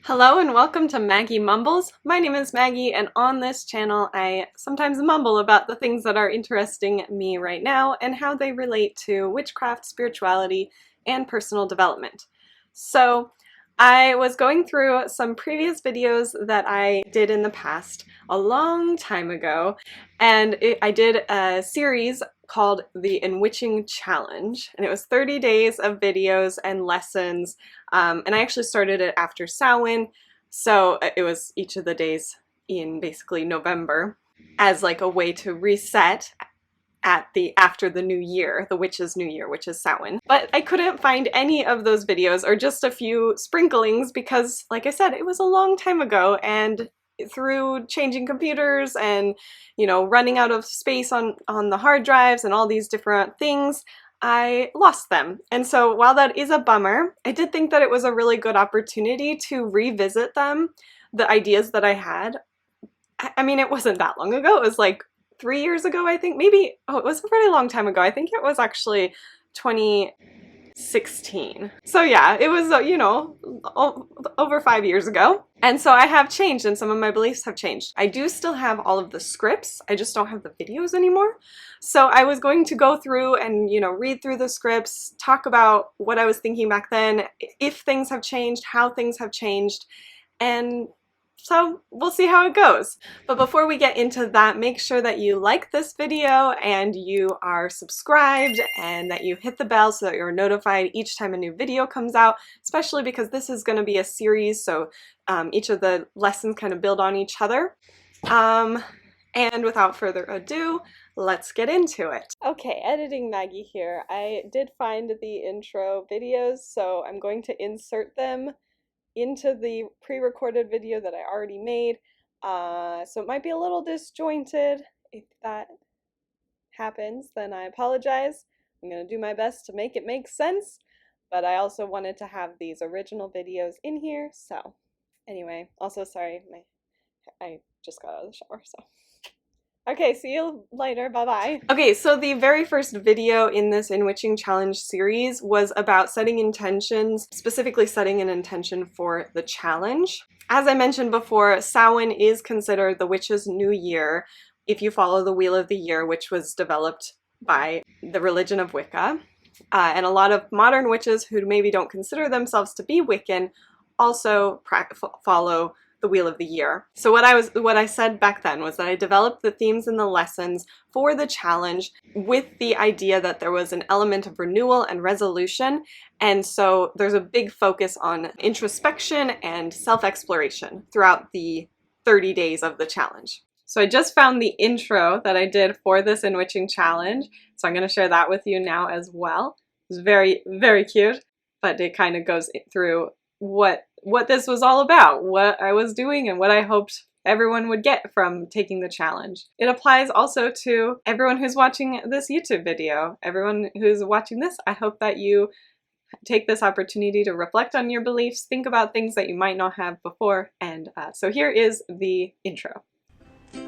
Hello and welcome to Maggie Mumbles. My name is Maggie, and on this channel I sometimes mumble about the things that are interesting me right now and how they relate to witchcraft, spirituality, and personal development. So I was going through some previous videos that I did in the past a long time ago, and I did a series called the Enwitching Challenge, and it was 30 days of videos and lessons, and I actually started it after Samhain, so it was each of the days in basically November as like a way to reset after the new year, the witch's new year, which is Samhain. But I couldn't find any of those videos, or just a few sprinklings, because like I said, it was a long time ago, and through changing computers and, you know, running out of space on the hard drives and all these different things, I lost them. And so while that is a bummer, I did think that it was a really good opportunity to revisit them, the ideas that I had. I mean, it wasn't that long ago. It was like 3 years ago, I think. Maybe, oh, it was a pretty long time ago. I think it was actually 2016. So yeah, it was, you know, over 5 years ago. And so I have changed, and some of my beliefs have changed. I do still have all of the scripts, I just don't have the videos anymore. So I was going to go through and, you know, read through the scripts, talk about what I was thinking back then, if things have changed, how things have changed, and so we'll see how it goes. But before we get into that, make sure that you like this video and you are subscribed and that you hit the bell so that you're notified each time a new video comes out, especially because this is going to be a series, so each of the lessons kind of build on each other. And without further ado, let's get into it. Okay, editing Maggie here. I did find the intro videos, so I'm going to insert them into the pre-recorded video that I already made, so it might be a little disjointed. If that happens, then I apologize. I'm gonna do my best to make it make sense, but I also wanted to have these original videos in here. So anyway, also sorry, I just got out of the shower, so okay, see you later, bye-bye. Okay, so the very first video in this Enwitching Challenge series was about setting intentions, specifically setting an intention for the challenge. As I mentioned before, Samhain is considered the witch's new year if you follow the Wheel of the Year, which was developed by the religion of Wicca. And a lot of modern witches who maybe don't consider themselves to be Wiccan also follow the Wheel of the Year. So what I said back then was that I developed the themes and the lessons for the challenge with the idea that there was an element of renewal and resolution, and so there's a big focus on introspection and self-exploration throughout the 30 days of the challenge. So I just found the intro that I did for this Enwitching Challenge, so I'm going to share that with you now as well. It's very, very cute, but it kind of goes through what this was all about, what I was doing, and what I hoped everyone would get from taking the challenge. It applies also to everyone who's watching this YouTube video. Everyone who's watching this, I hope that you take this opportunity to reflect on your beliefs, think about things that you might not have before, and so here is the intro.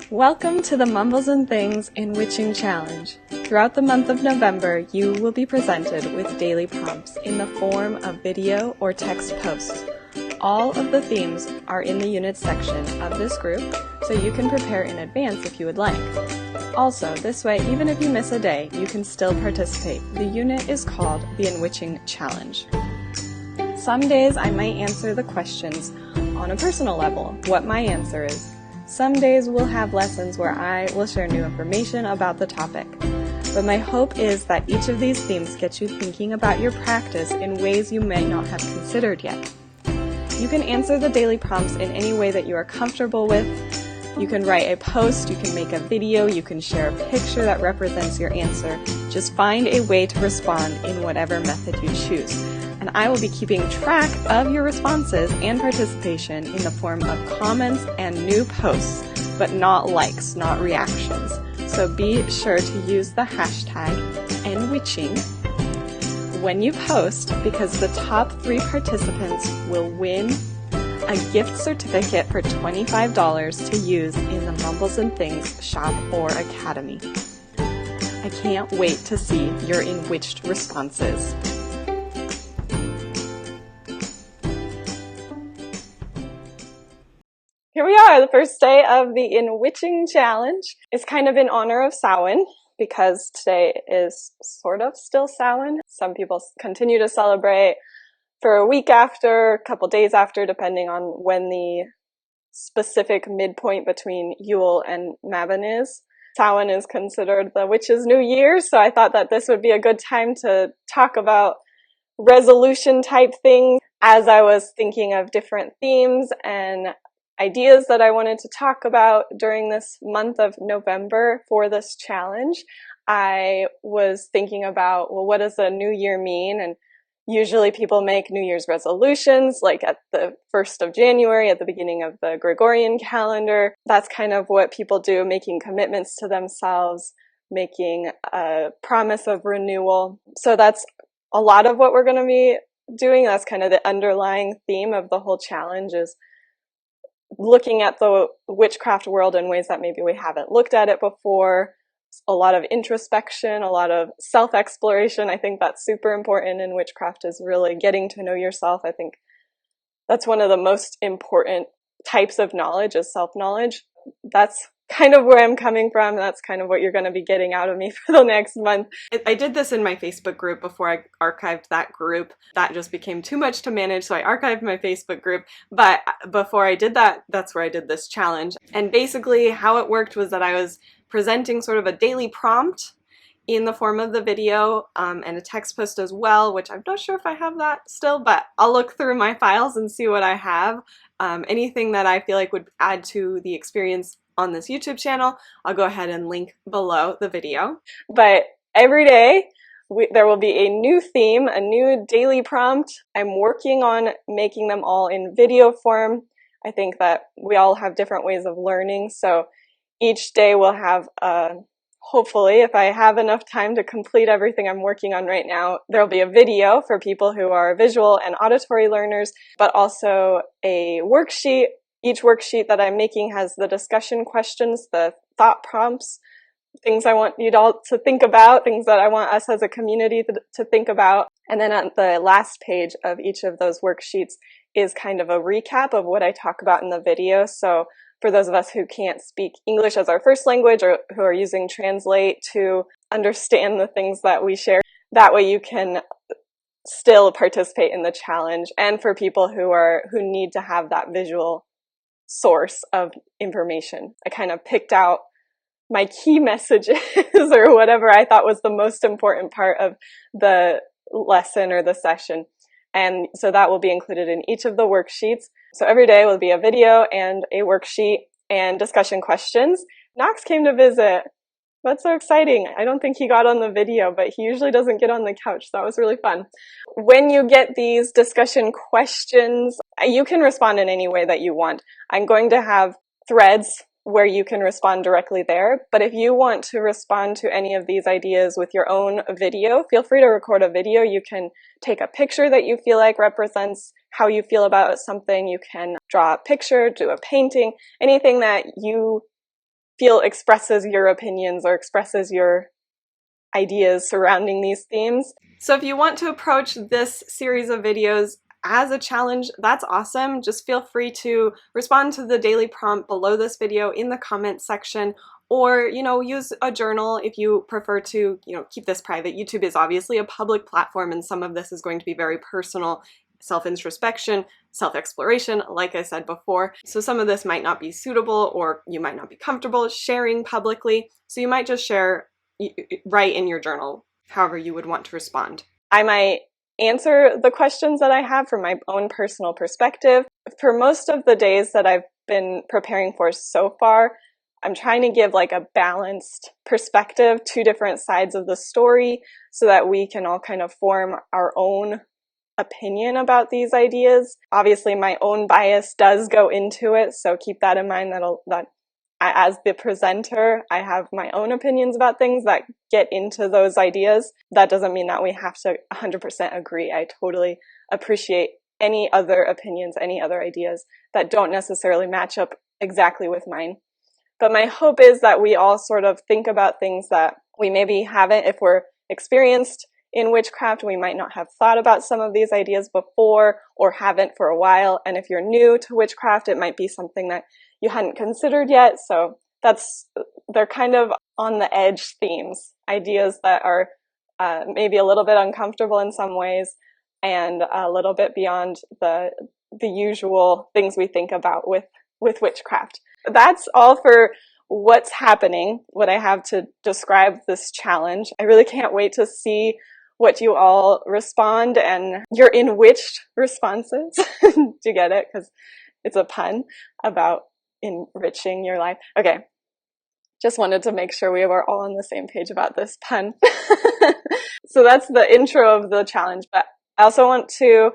Welcome to the Mumbles and Things Enwitching Challenge. Throughout the month of November, you will be presented with daily prompts in the form of video or text posts. All of the themes are in the units section of this group, so you can prepare in advance if you would like. Also, this way, even if you miss a day, you can still participate. The unit is called the Enwitching Challenge. Some days I might answer the questions on a personal level, what my answer is. Some days we'll have lessons where I will share new information about the topic. But my hope is that each of these themes gets you thinking about your practice in ways you may not have considered yet. You can answer the daily prompts in any way that you are comfortable with. You can write a post, you can make a video, you can share a picture that represents your answer. Just find a way to respond in whatever method you choose. And I will be keeping track of your responses and participation in the form of comments and new posts, but not likes, not reactions. So be sure to use the hashtag #enwitching when you post, because the top 3 participants will win a gift certificate for $25 to use in the Mumbles and Things shop or academy. I can't wait to see your enwitched responses. are, the first day of the Enwitching Challenge. It's kind of in honor of Samhain, because today is sort of still Samhain. Some people continue to celebrate for a week after, a couple days after, depending on when the specific midpoint between Yule and Mabon is. Samhain is considered the witch's new year, so I thought that this would be a good time to talk about resolution type things. As I was thinking of different themes and ideas that I wanted to talk about during this month of November for this challenge, I was thinking about, well, what does a new year mean? And usually people make New Year's resolutions, like at the 1st of January, at the beginning of the Gregorian calendar. That's kind of what people do, making commitments to themselves, making a promise of renewal. So that's a lot of what we're going to be doing. That's kind of the underlying theme of the whole challenge, is looking at the witchcraft world in ways that maybe we haven't looked at it before. A lot of introspection, a lot of self-exploration. I think that's super important in witchcraft, is really getting to know yourself. I think that's one of the most important types of knowledge, is self-knowledge. That's kind of where I'm coming from. That's kind of what you're going to be getting out of me for the next month. I did this in my Facebook group before I archived that group. That just became too much to manage, so I archived my Facebook group. But before I did that, that's where I did this challenge. And basically how it worked was that I was presenting sort of a daily prompt in the form of the video, and a text post as well, which I'm not sure if I have that still, but I'll look through my files and see what I have. Anything that I feel like would add to the experience on this YouTube channel, I'll go ahead and link below the video. But every day there will be a new theme, a new daily prompt. I'm working on making them all in video form. I think that we all have different ways of learning, so each day we'll have hopefully, if I have enough time to complete everything I'm working on right now, there'll be a video for people who are visual and auditory learners, but also a worksheet. Each worksheet that I'm making has the discussion questions, the thought prompts, things I want you all to think about, things that I want us as a community to think about. And then on the last page of each of those worksheets is kind of a recap of what I talk about in the video. So for those of us who can't speak English as our first language, or who are using Translate to understand the things that we share, that way you can still participate in the challenge. And for people who need to have that visual source of information, I kind of picked out my key messages or whatever I thought was the most important part of the lesson or the session. And so that will be included in each of the worksheets. So every day will be a video and a worksheet and discussion questions. Knox came to visit. That's so exciting. I don't think he got on the video, but he usually doesn't get on the couch. So that was really fun. When you get these discussion questions, you can respond in any way that you want. I'm going to have threads where you can respond directly there. But if you want to respond to any of these ideas with your own video, feel free to record a video. You can take a picture that you feel like represents how you feel about something. You can draw a picture, do a painting, anything that you feel expresses your opinions or expresses your ideas surrounding these themes. So if you want to approach this series of videos as a challenge, that's awesome. Just feel free to respond to the daily prompt below this video in the comment section, or, use a journal if you prefer to, keep this private. YouTube is obviously a public platform, and some of this is going to be very personal, self-introspection, self-exploration, like I said before. So some of this might not be suitable, or you might not be comfortable sharing publicly. So you might just write in your journal however you would want to respond. I might answer the questions that I have from my own personal perspective. For most of the days that I've been preparing for so far, I'm trying to give like a balanced perspective, two different sides of the story, so that we can all kind of form our own opinion about these ideas. Obviously, my own bias does go into it, so keep that in mind, that as the presenter, I have my own opinions about things that get into those ideas. That doesn't mean that we have to 100% agree. I totally appreciate any other opinions, any other ideas that don't necessarily match up exactly with mine. But my hope is that we all sort of think about things that we maybe haven't. If we're experienced in witchcraft, we might not have thought about some of these ideas before, or haven't for a while. And if you're new to witchcraft, it might be something that you hadn't considered yet. So they're kind of on the edge themes, ideas that are maybe a little bit uncomfortable in some ways and a little bit beyond the usual things we think about with witchcraft. That's all for what's happening, what I have to describe this challenge. I really can't wait to see what you all respond and your enwitched responses. Do you get it? Because it's a pun about enriching your life. Okay. Just wanted to make sure we were all on the same page about this pun. So that's the intro of the challenge, but I also want to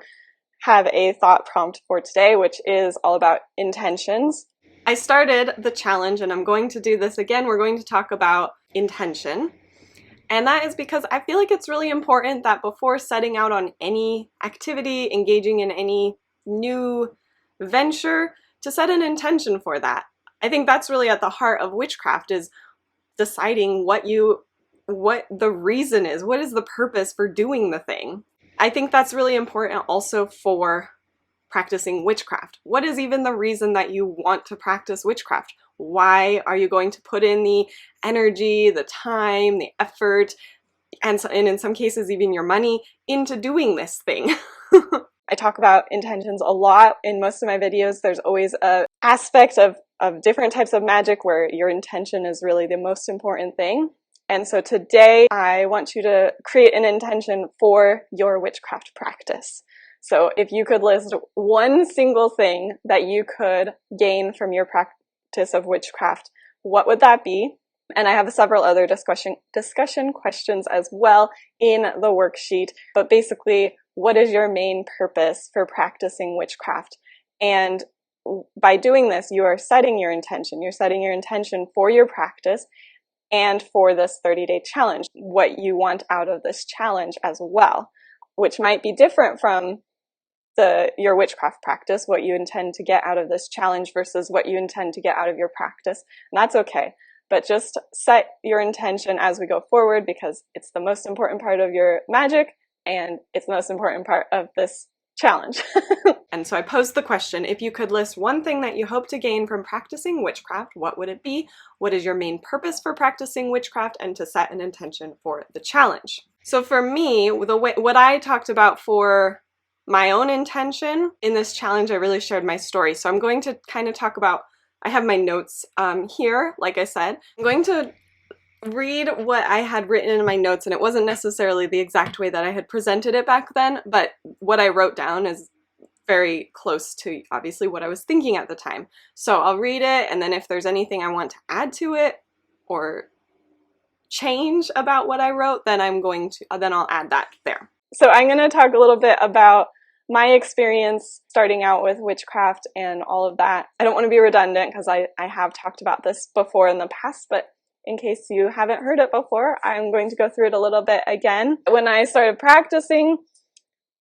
have a thought prompt for today, which is all about intentions. I started the challenge and I'm going to do this again. We're going to talk about intention. And that is because I feel like it's really important that before setting out on any activity, engaging in any new venture, to set an intention for that. I think that's really at the heart of witchcraft, is deciding what the reason is. What is the purpose for doing the thing? I think that's really important also for practicing witchcraft. What is even the reason that you want to practice witchcraft? Why are you going to put in the energy, the time, the effort, and in some cases even your money into doing this thing? I talk about intentions a lot in most of my videos. There's always an aspect of different types of magic where your intention is really the most important thing. And so today I want you to create an intention for your witchcraft practice. So if you could list one single thing that you could gain from your practice of witchcraft, what would that be? And I have several other discussion questions as well in the worksheet. But basically, what is your main purpose for practicing witchcraft? And by doing this, you are setting your intention. You're setting your intention for your practice and for this 30-day challenge, what you want out of this challenge as well, which might be different from your witchcraft practice, what you intend to get out of this challenge versus what you intend to get out of your practice. And that's okay. But just set your intention as we go forward, because it's the most important part of your magic and it's the most important part of this challenge. And so I posed the question, if you could list one thing that you hope to gain from practicing witchcraft, what would it be? What is your main purpose for practicing witchcraft? And to set an intention for the challenge. So for me, what I talked about for my own intention in this challenge, I really shared my story. So I'm going to kind of talk about, I have my notes here, like I said. I'm going to read what I had written in my notes, and it wasn't necessarily the exact way that I had presented it back then, but what I wrote down is very close to obviously what I was thinking at the time. So I'll read it, and then if there's anything I want to add to it or change about what I wrote, then I'll add that there. So I'm going to talk a little bit about my experience starting out with witchcraft and all of that. I don't want to be redundant because I have talked about this before in the past, but in case you haven't heard it before, I'm going to go through it a little bit again. When I started practicing,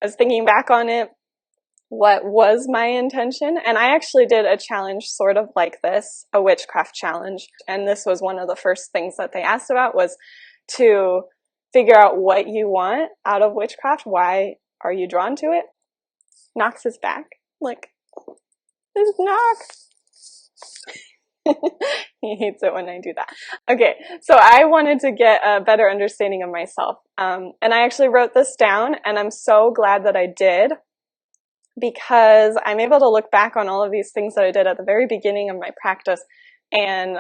I was thinking back on it, what was my intention? And I actually did a challenge sort of like this, a witchcraft challenge. And this was one of the first things that they asked about, was to figure out what you want out of witchcraft. Why are you drawn to it? Knox is back. Like, this Knox. He hates it when I do that. Okay, so I wanted to get a better understanding of myself. And I actually wrote this down, and I'm so glad that I did, because I'm able to look back on all of these things that I did at the very beginning of my practice and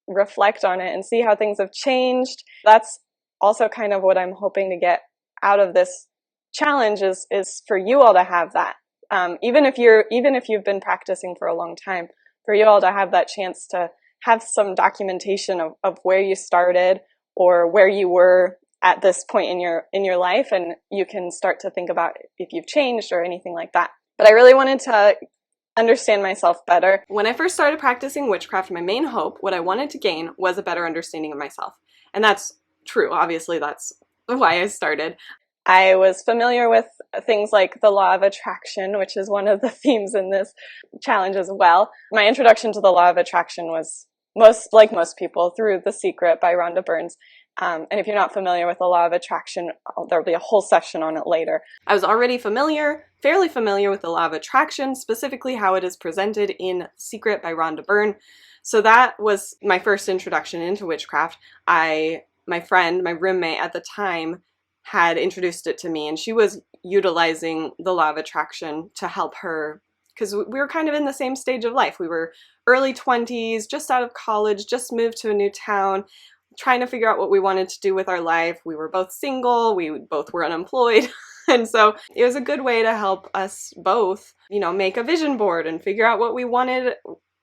reflect on it and see how things have changed. That's also kind of what I'm hoping to get out of this challenge, is for you all to have that. Even if you've been practicing for a long time, for you all to have that chance to have some documentation of where you started or where you were at this point in your life, and you can start to think about if you've changed or anything like that. But I really wanted to understand myself better. When I first started practicing witchcraft, my main hope, what I wanted to gain, was a better understanding of myself. And that's true. Obviously, that's why I started. I was familiar with things like the law of attraction, which is one of the themes in this challenge as well. My introduction to the law of attraction was most people, through The Secret by Rhonda Byrne. And if you're not familiar with the law of attraction, there'll be a whole section on it later. I was already fairly familiar with the law of attraction, specifically how it is presented in Secret by Rhonda Byrne. So that was my first introduction into witchcraft. My roommate at the time, had introduced it to me, and she was utilizing the law of attraction to help her, because we were kind of in the same stage of life. We were early 20s, just out of college, just moved to a new town, trying to figure out what we wanted to do with our life. We were both single, we both were unemployed. And so it was a good way to help us both, make a vision board and figure out what we wanted,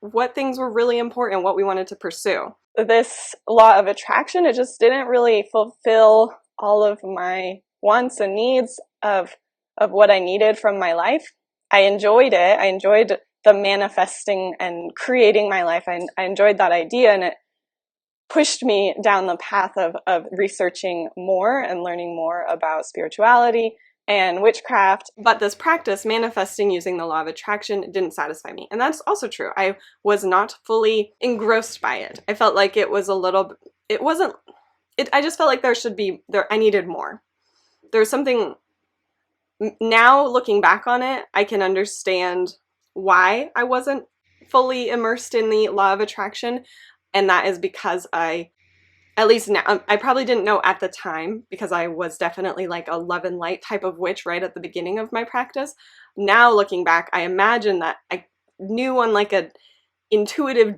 what things were really important, what we wanted to pursue. This law of attraction, it just didn't really fulfill all of my wants and needs of what I needed from my life. I enjoyed it. I enjoyed the manifesting and creating my life. I enjoyed that idea, and it pushed me down the path of researching more and learning more about spirituality and witchcraft. But this practice, manifesting using the law of attraction, didn't satisfy me. And that's also true. I was not fully engrossed by it. I felt like it was I just felt like I needed more. There's something, now looking back on it, I can understand why I wasn't fully immersed in the law of attraction. And that is because at least now, I probably didn't know at the time, because I was definitely like a love and light type of witch right at the beginning of my practice. Now looking back, I imagine that I knew on like a intuitive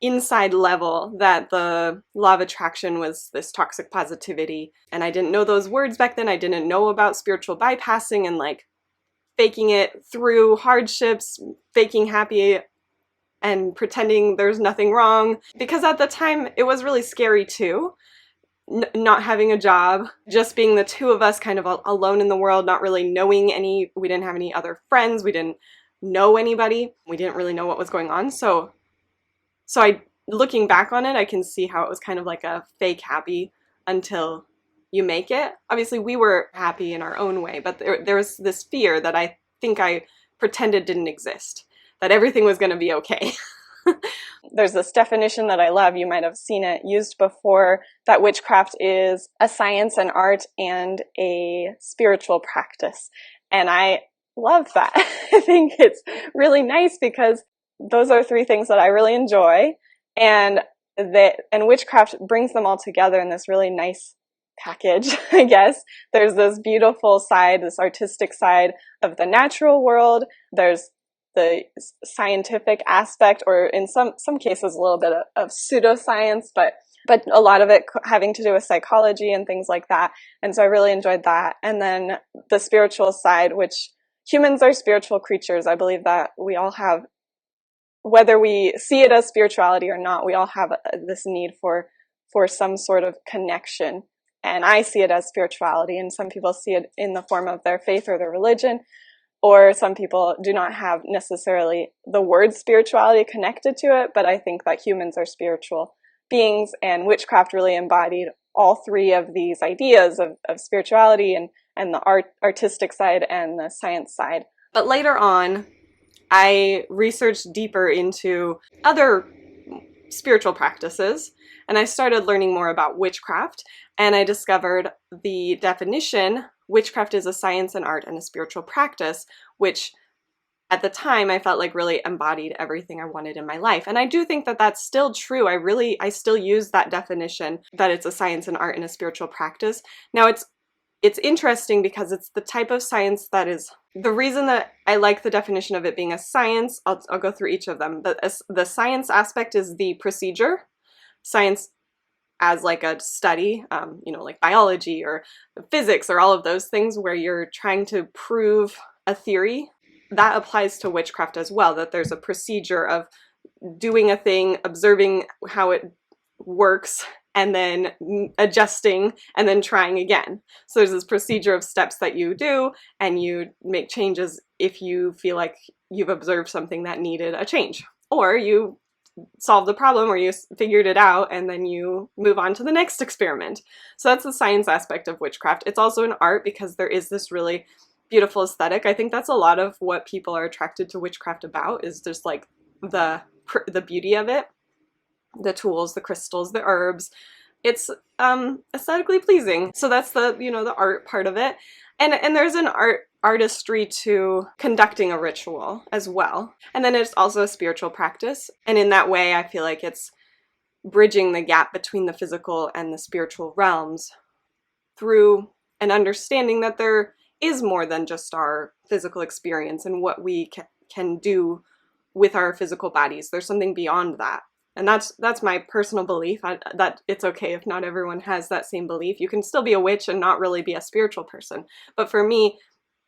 inside level that the law of attraction was this toxic positivity. And I didn't know those words back then. I didn't know about spiritual bypassing and like faking it through hardships, faking happy and pretending there's nothing wrong. Because at the time, it was really scary too. Not having a job, just being the two of us kind of alone in the world, not really knowing we didn't have any other friends, we didn't know anybody, we didn't really know what was going on. So looking back on it, I can see how it was kind of like a fake happy until you make it. Obviously, we were happy in our own way, but there was this fear that I think I pretended didn't exist, that everything was going to be okay. There's this definition that I love, you might have seen it used before, that witchcraft is a science and art and a spiritual practice. And I love that. I think it's really nice because those are three things that I really enjoy, and witchcraft brings them all together in this really nice package, I guess. There's this beautiful side, this artistic side of the natural world. There's the scientific aspect, or in some cases a little bit of pseudoscience, but a lot of it having to do with psychology and things like that. And so I really enjoyed that. And then the spiritual side, which humans are spiritual creatures. I believe that we all have, whether we see it as spirituality or not, we all have this need for some sort of connection. And I see it as spirituality, and some people see it in the form of their faith or their religion, or some people do not have necessarily the word spirituality connected to it, but I think that humans are spiritual beings, and witchcraft really embodied all three of these ideas of spirituality and the artistic side and the science side. But later on, I researched deeper into other spiritual practices, and I started learning more about witchcraft, and I discovered the definition: witchcraft is a science and art and a spiritual practice, which at the time I felt like really embodied everything I wanted in my life. And I do think that that's still true. I still use that definition, that it's a science and art and a spiritual practice. Now it's interesting because it's the type of science that is, the reason that I like the definition of it being a science, I'll go through each of them. The science aspect is the procedure. Science as like a study, like biology or physics or all of those things where you're trying to prove a theory. That applies to witchcraft as well, that there's a procedure of doing a thing, observing how it works, and then adjusting, and then trying again. So there's this procedure of steps that you do, and you make changes if you feel like you've observed something that needed a change. Or you solve the problem, or you figured it out, and then you move on to the next experiment. So that's the science aspect of witchcraft. It's also an art because there is this really beautiful aesthetic. I think that's a lot of what people are attracted to witchcraft about, is just like the beauty of it. the tools, the crystals, the herbs. It's aesthetically pleasing. So that's the, you know, the art part of it. And there's an artistry to conducting a ritual as well. And then it's also a spiritual practice. And in that way, I feel like it's bridging the gap between the physical and the spiritual realms through an understanding that there is more than just our physical experience and what we can do with our physical bodies. There's something beyond that. And that's my personal belief, that it's okay if not everyone has that same belief. You can still be a witch and not really be a spiritual person. But for me,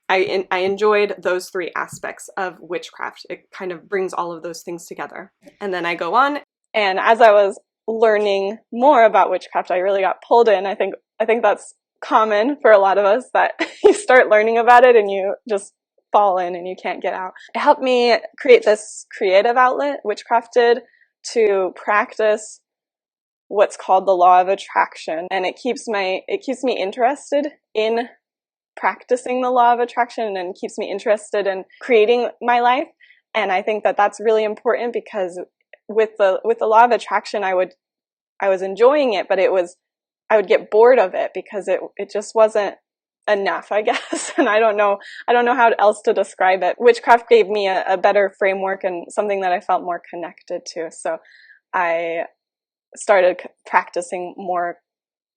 I enjoyed those three aspects of witchcraft. It kind of brings all of those things together. And then I go on. And as I was learning more about witchcraft, I really got pulled in. I think that's common for a lot of us, that you start learning about it and you just fall in and you can't get out. It helped me create this creative outlet, Witchcraft did, to practice what's called the law of attraction. And it keeps me interested in practicing the law of attraction and keeps me interested in creating my life. And I think that that's really important, because with the law of attraction, I was enjoying it, but I would get bored of it because it just wasn't enough, I guess. And I don't know how else to describe it. Witchcraft gave me a better framework and something that I felt more connected to. So I started practicing more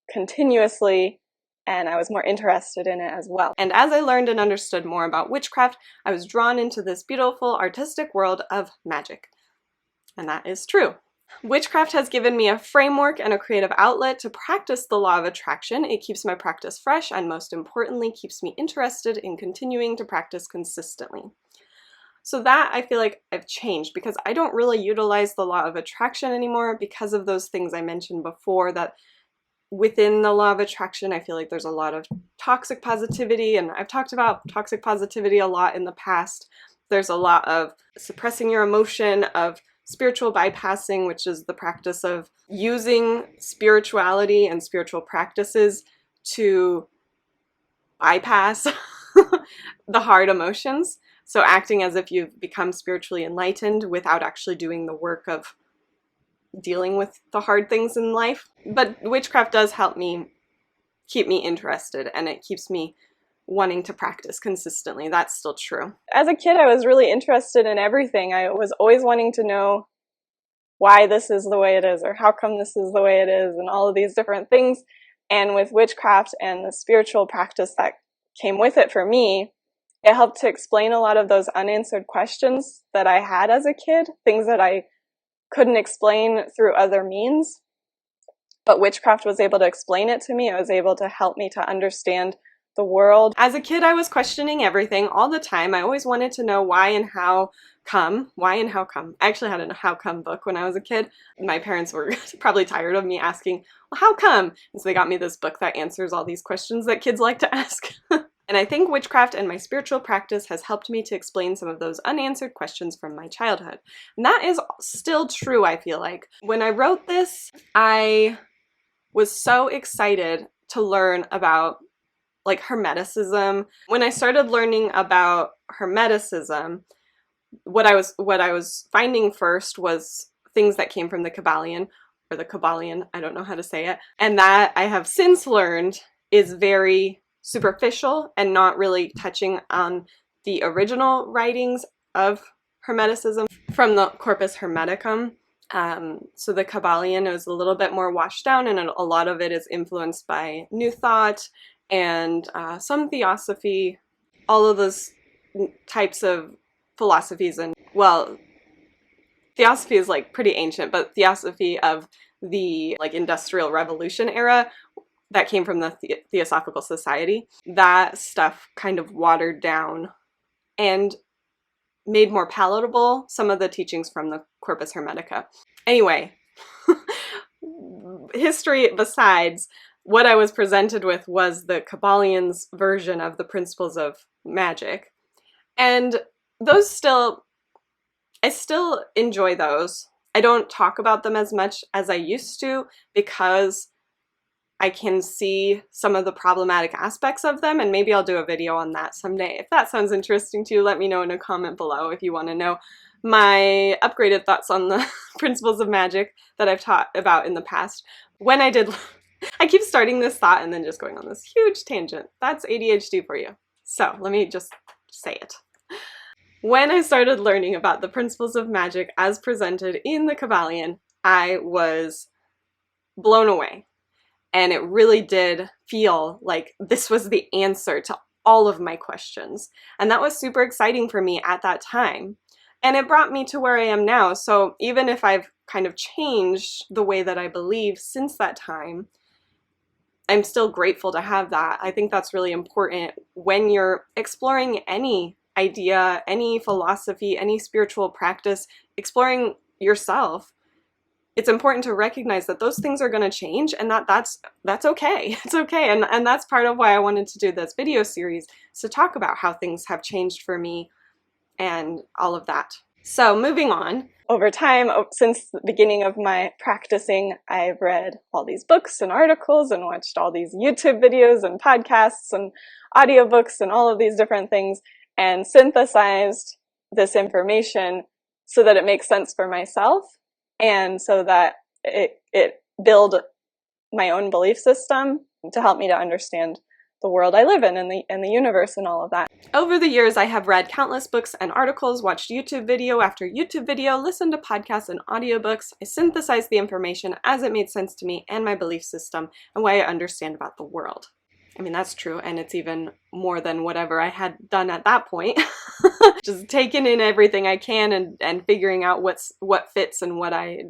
continuously, and I was more interested in it as well. And as I learned and understood more about witchcraft, I was drawn into this beautiful artistic world of magic. And that is true. Witchcraft has given me a framework and a creative outlet to practice the law of attraction. It keeps my practice fresh and, most importantly, keeps me interested in continuing to practice consistently. So that, I feel like I've changed, because I don't really utilize the law of attraction anymore because of those things I mentioned before, that within the law of attraction, I feel like there's a lot of toxic positivity, and I've talked about toxic positivity a lot in the past. There's a lot of suppressing your emotion, of spiritual bypassing, which is the practice of using spirituality and spiritual practices to bypass the hard emotions. So acting as if you've become spiritually enlightened without actually doing the work of dealing with the hard things in life. But witchcraft does help me keep me interested, and it keeps me wanting to practice consistently. That's still true. As a kid, I was really interested in everything. I was always wanting to know why this is the way it is, or how come this is the way it is, and all of these different things. And with witchcraft and the spiritual practice that came with it for me, it helped to explain a lot of those unanswered questions that I had as a kid, things that I couldn't explain through other means. But witchcraft was able to explain it to me. It was able to help me to understand the world. As a kid, I was questioning everything all the time. I always wanted to know why and how come. Why and how come. I actually had a how come book when I was a kid. My parents were probably tired of me asking, well, how come? And so they got me this book that answers all these questions that kids like to ask. And I think witchcraft and my spiritual practice has helped me to explain some of those unanswered questions from my childhood. And that is still true, I feel like. When I wrote this, I was so excited to learn about like Hermeticism. When I started learning about Hermeticism, what I was finding first was things that came from the Kabbalion, or the Kabbalion, I don't know how to say it, and that I have since learned is very superficial and not really touching on the original writings of Hermeticism from the Corpus Hermeticum. So the Kabbalion is a little bit more washed down, and a lot of it is influenced by New Thought and some Theosophy, all of those types of philosophies. And well, Theosophy is like pretty ancient, but Theosophy of the like Industrial Revolution era that came from the Theosophical Society, that stuff kind of watered down and made more palatable some of the teachings from the Corpus Hermetica. Anyway, history besides, what I was presented with was the Kabbalions' version of the principles of magic. And those I still enjoy those. I don't talk about them as much as I used to because I can see some of the problematic aspects of them, and maybe I'll do a video on that someday. If that sounds interesting to you, let me know in a comment below if you want to know. my upgraded thoughts on the principles of magic that I've taught about in the past. When I did, I keep starting this thought and then just going on this huge tangent. That's ADHD for you. So let me just say it. When I started learning about the principles of magic as presented in the Kybalion, I was blown away. And it really did feel like this was the answer to all of my questions. And that was super exciting for me at that time. And it brought me to where I am now. So even if I've kind of changed the way that I believe since that time, I'm still grateful to have that. I think that's really important when you're exploring any idea, any philosophy, any spiritual practice, exploring yourself. It's important to recognize that those things are going to change and that's okay. It's okay. And that's part of why I wanted to do this video series, to talk about how things have changed for me and all of that. So moving on. Over time, since the beginning of my practicing, I've read all these books and articles and watched all these YouTube videos and podcasts and audiobooks and all of these different things, and synthesized this information so that it makes sense for myself, and so that it build my own belief system to help me to understand the world I live in and the universe and all of that. Over the years, I have read countless books and articles, watched YouTube video after YouTube video, listened to podcasts and audiobooks. I synthesized the information as it made sense to me and my belief system and what I understand about the world. I mean, that's true, and it's even more than whatever I had done at that point. Just taking in everything I can and figuring out what fits and what I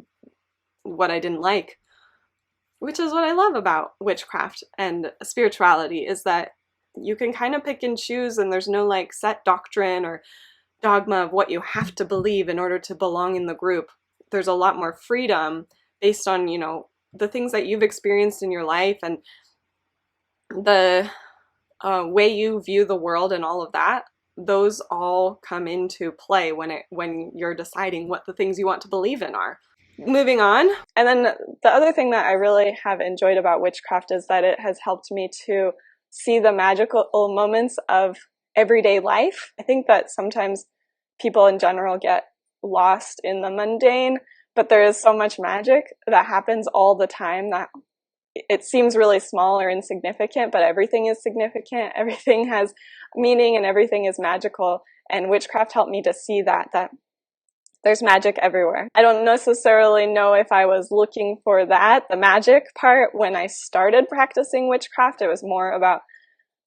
didn't like. Which is what I love about witchcraft and spirituality, is that you can kind of pick and choose, and there's no like set doctrine or dogma of what you have to believe in order to belong in the group. There's a lot more freedom based on, you know, the things that you've experienced in your life and the way you view the world and all of that. Those all come into play when you're deciding what the things you want to believe in are. Moving on. And then the other thing that I really have enjoyed about witchcraft is that it has helped me to see the magical moments of everyday life. I think that sometimes people in general get lost in the mundane, but there is so much magic that happens all the time that it seems really small or insignificant, but everything is significant. Everything has meaning and everything is magical. And witchcraft helped me to see that there's magic everywhere. I don't necessarily know if I was looking for the magic part, when I started practicing witchcraft. It was more about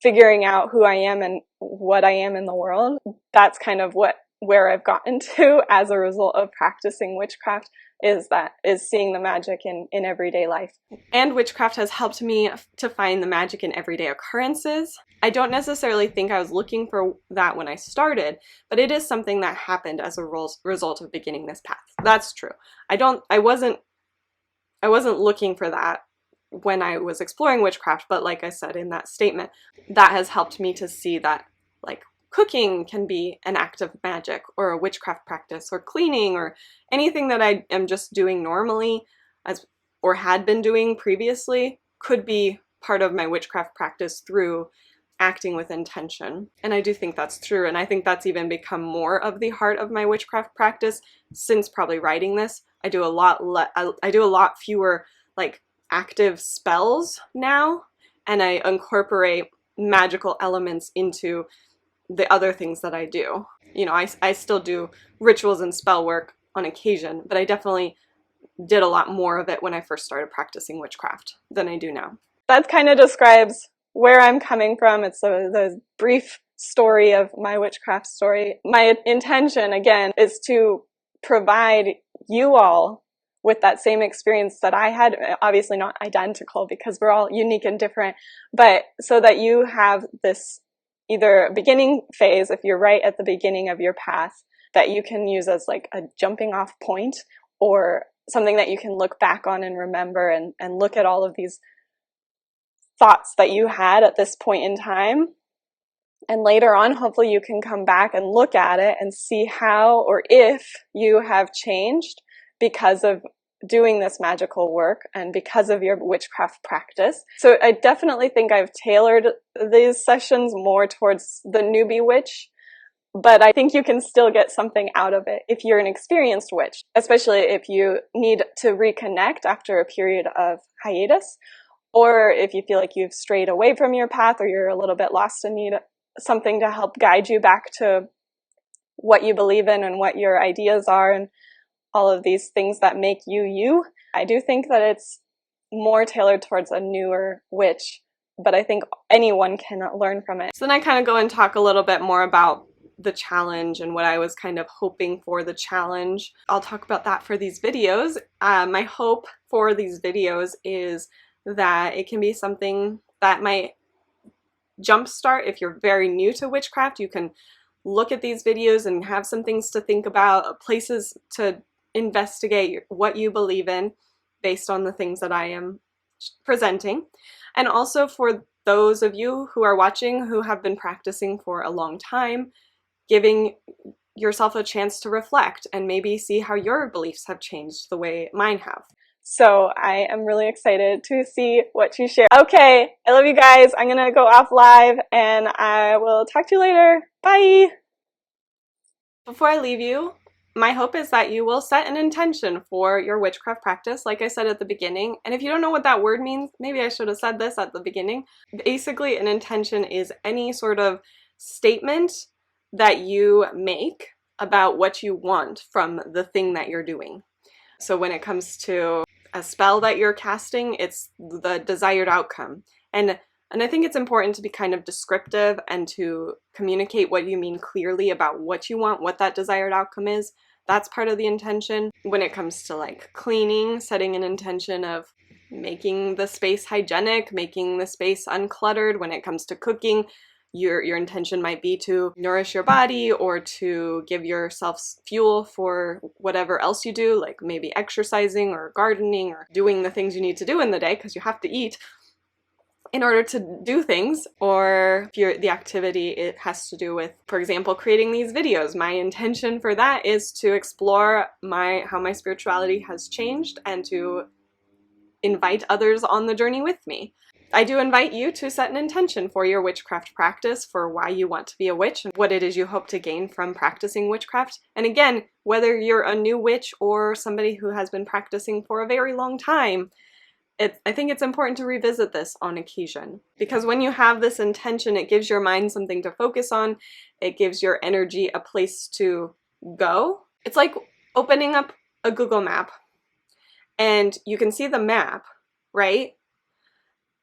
figuring out who I am and what I am in the world. That's kind of where I've gotten to as a result of practicing witchcraft, is seeing the magic in everyday life. And witchcraft has helped me to find the magic in everyday occurrences. I don't necessarily think I was looking for that when I started, but it is something that happened as a result of beginning this path. That's true. I wasn't looking for that when I was exploring witchcraft, but like I said in that statement, that has helped me to see that, like, cooking can be an act of magic, or a witchcraft practice, or cleaning, or anything that I am just doing normally or had been doing previously could be part of my witchcraft practice through acting with intention. And I do think that's true, and I think that's even become more of the heart of my witchcraft practice since probably writing this. I do a lot fewer like active spells now, and I incorporate magical elements into the other things that I do. You know, I still do rituals and spell work on occasion, but I definitely did a lot more of it when I first started practicing witchcraft than I do now. That kind of describes where I'm coming from. It's the brief story of my witchcraft story. My intention, again, is to provide you all with that same experience that I had, obviously not identical because we're all unique and different, but so that you have this either beginning phase, if you're right at the beginning of your path, that you can use as like a jumping off point, or something that you can look back on and remember and look at all of these thoughts that you had at this point in time. And later on, hopefully you can come back and look at it and see how or if you have changed because of doing this magical work and because of your witchcraft practice. So I definitely think I've tailored these sessions more towards the newbie witch, but I think you can still get something out of it if you're an experienced witch, especially if you need to reconnect after a period of hiatus, or if you feel like you've strayed away from your path or you're a little bit lost and need something to help guide you back to what you believe in and what your ideas are and all of these things that make you you. I do think that it's more tailored towards a newer witch, but I think anyone can learn from it. So then I kind of go and talk a little bit more about the challenge and what I was kind of hoping for the challenge. I'll talk about that for these videos. My hope for these videos is that it can be something that might jumpstart. If you're very new to witchcraft, you can look at these videos and have some things to think about, places to investigate what you believe in based on the things that I am presenting. And also for those of you who are watching who have been practicing for a long time, giving yourself a chance to reflect and maybe see how your beliefs have changed the way mine have. So I am really excited to see what you share. Okay, I love you guys. I'm gonna go off live and I will talk to you later. Bye! Before I leave you, my hope is that you will set an intention for your witchcraft practice, like I said at the beginning. And if you don't know what that word means, maybe I should have said this at the beginning. Basically, an intention is any sort of statement that you make about what you want from the thing that you're doing. So when it comes to a spell that you're casting, it's the desired outcome. And I think it's important to be kind of descriptive and to communicate what you mean clearly about what you want, what that desired outcome is. That's part of the intention. When it comes to like cleaning, setting an intention of making the space hygienic, making the space uncluttered. When it comes to cooking, your intention might be to nourish your body or to give yourself fuel for whatever else you do, like maybe exercising or gardening or doing the things you need to do in the day because you have to eat in order to do things. Or if the activity, it has to do with, for example, creating these videos. My intention for that is to explore how my spirituality has changed and to invite others on the journey with me. I do invite you to set an intention for your witchcraft practice, for why you want to be a witch and what it is you hope to gain from practicing witchcraft. And again, whether you're a new witch or somebody who has been practicing for a very long time, I think it's important to revisit this on occasion, because when you have this intention, it gives your mind something to focus on. It gives your energy a place to go. It's like opening up a Google map and you can see the map, right?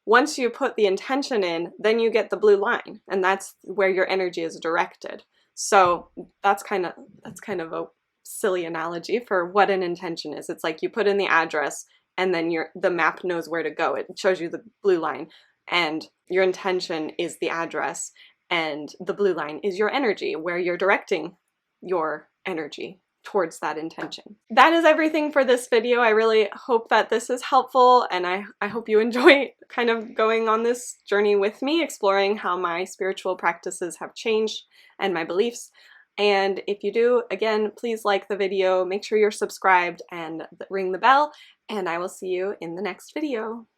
Once you put the intention in, then you get the blue line, and that's where your energy is directed. So that's kind of a silly analogy for what an intention is. It's like you put in the address and then the map knows where to go. It shows you the blue line, and your intention is the address, and the blue line is your energy, where you're directing your energy towards that intention. That is everything for this video. I really hope that this is helpful, and I hope you enjoy kind of going on this journey with me, exploring how my spiritual practices have changed and my beliefs. And if you do, again, please like the video, make sure you're subscribed and ring the bell, and I will see you in the next video.